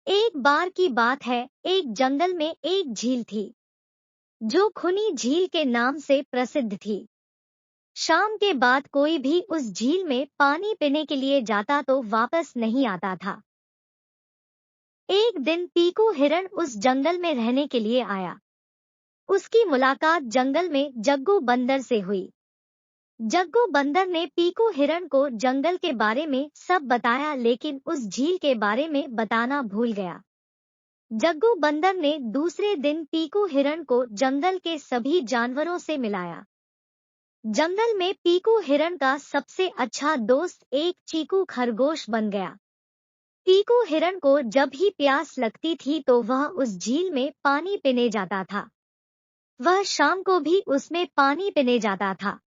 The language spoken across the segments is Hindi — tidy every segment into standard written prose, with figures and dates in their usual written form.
एक बार की बात है, एक जंगल में एक झील थी, जो खूनी झील के नाम से प्रसिद्ध थी। शाम के बाद कोई भी उस झील में पानी पीने के लिए जाता तो वापस नहीं आता था। एक दिन पीकू हिरण उस जंगल में रहने के लिए आया। उसकी मुलाकात जंगल में जग्गू बंदर से हुई। जग्गू बंदर ने पीकू हिरण को जंगल के बारे में सब बताया, लेकिन उस झील के बारे में बताना भूल गया। जग्गू बंदर ने दूसरे दिन पीकू हिरण को जंगल के सभी जानवरों से मिलाया। जंगल में पीकू हिरण का सबसे अच्छा दोस्त एक चीकू खरगोश बन गया। पीकू हिरण को जब भी प्यास लगती थी तो वह उस झील में पानी पीने जाता था। वह शाम को भी उसमें पानी पीने जाता था।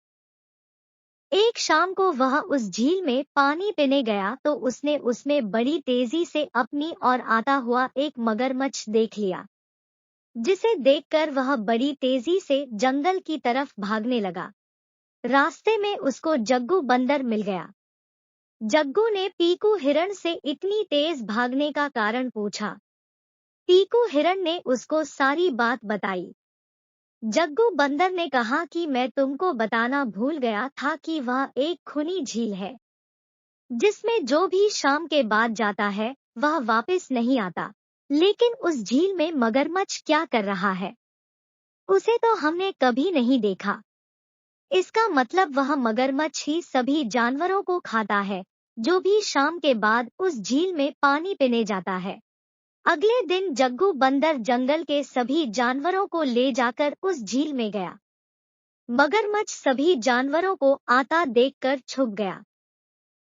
एक शाम को वह उस झील में पानी पीने गया तो उसने उसमें बड़ी तेजी से अपनी ओर आता हुआ एक मगरमच्छ देख लिया, जिसे देखकर वह बड़ी तेजी से जंगल की तरफ भागने लगा। रास्ते में उसको जग्गू बंदर मिल गया। जग्गू ने पीकू हिरण से इतनी तेज भागने का कारण पूछा। पीकू हिरण ने उसको सारी बात बताई। जग्गू बंदर ने कहा कि मैं तुमको बताना भूल गया था कि वह एक खूनी झील है, जिसमें जो भी शाम के बाद जाता है वह वापस नहीं आता। लेकिन उस झील में मगरमच्छ क्या कर रहा है, उसे तो हमने कभी नहीं देखा। इसका मतलब वह मगरमच्छ ही सभी जानवरों को खाता है, जो भी शाम के बाद उस झील में पानी पीने जाता है। अगले दिन जग्गू बंदर जंगल के सभी जानवरों को ले जाकर उस झील में गया। मगरमच्छ सभी जानवरों को आता देखकर छुप गया,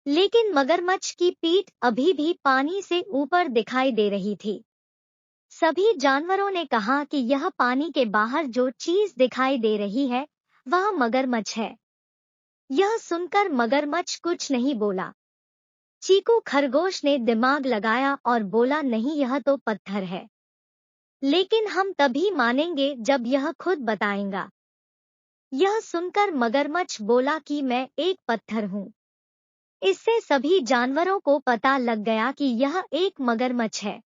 लेकिन मगरमच्छ की पीठ अभी भी पानी से ऊपर दिखाई दे रही थी। सभी जानवरों ने कहा कि यह पानी के बाहर जो चीज दिखाई दे रही है वह मगरमच्छ है। यह सुनकर मगरमच्छ कुछ नहीं बोला। चीकू खरगोश ने दिमाग लगाया और बोला, नहीं, यह तो पत्थर है, लेकिन हम तभी मानेंगे जब यह खुद बताएगा। यह सुनकर मगरमच्छ बोला कि मैं एक पत्थर हूँ। इससे सभी जानवरों को पता लग गया कि यह एक मगरमच्छ है।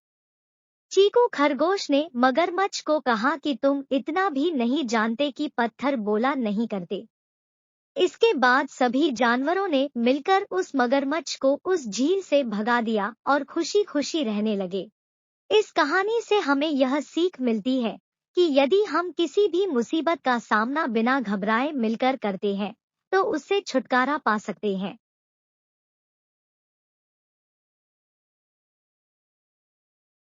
चीकू खरगोश ने मगरमच्छ को कहा कि तुम इतना भी नहीं जानते कि पत्थर बोला नहीं करते। इसके बाद सभी जानवरों ने मिलकर उस मगरमच्छ को उस झील से भगा दिया और खुशी खुशी रहने लगे। इस कहानी से हमें यह सीख मिलती है कि यदि हम किसी भी मुसीबत का सामना बिना घबराए मिलकर करते हैं तो उससे छुटकारा पा सकते हैं।